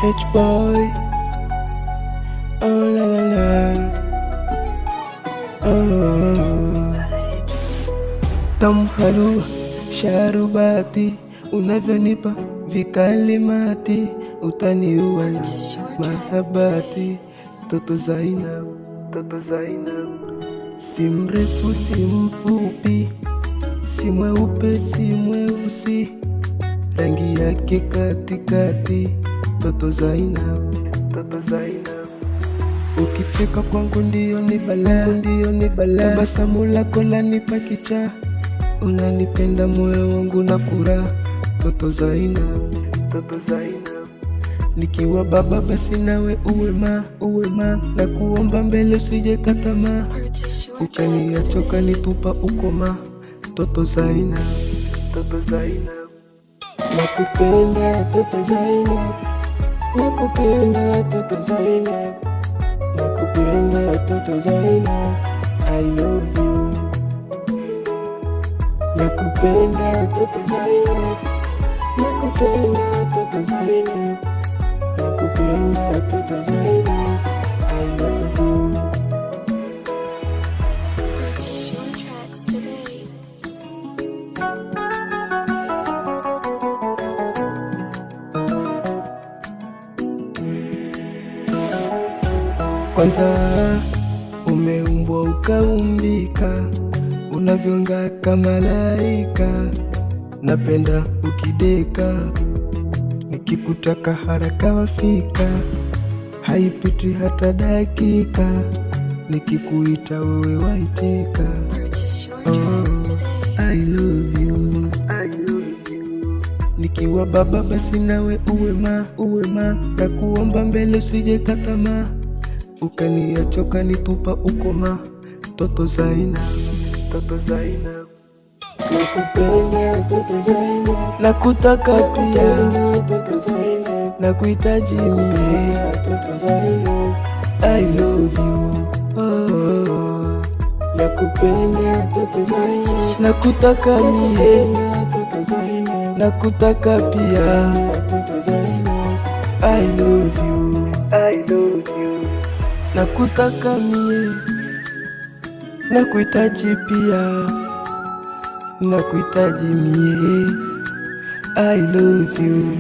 H-boy, oh la la la, oh. Tamu halua sharubati, unavyonipa vikalimati, utaniua na mahabati. Toto Zainab, Toto Zainab, si mrefu si mfupi, si mweupe si mweusi, rangi yake katikati. Toto Zainab, Toto Zainab, ukicheka kwangu ndio ni balaa, ndio ni balaa. Tabasamu lako lanipa kichaa, unanipenda moyo wangu na furaha. Toto Zainab, Toto Zainab, nikiwa baba basi nawe uwe ma, na kuomba mbele usije katamaa, ukaniacha ukanitupa ukoma. Toto Zainab, Toto Zainab, nakupenda Toto Zainab, nakupenda Toto Zainab, nakupenda Toto Zainab, I love you. Nakupenda Toto Zainab, nakupenda Toto Zainab, nakupenda Toto Zainab, I love you. Purchase your tracks today. Kwanza umeumbwa ukaumbika, unavyong'aa kama malaika. Napenda ukideka, nikikutaka haraka wafika, haipiti hata dakika, nikikuita wewe waitika. Purchase your tracks today. I love you, I love you. Nikiwa baba basi nawe uwe ma, na kuomba mbele usije katamaa, ukaniacha ukanitupa ukoma. Toto Zainab, Toto Zainab, nakupenda Toto Zainab, nakutaka pia Toto Zainab, nakuhitaji mie Toto Zainab, I love you, oh. Nakupenda Toto Zainab, nakutaka mie Toto Zainab, nakutaka pia Toto Zainab, I love you, I love you. Nakutaka mie, nakuhitaji pia, nakuhitaji mie, I love you.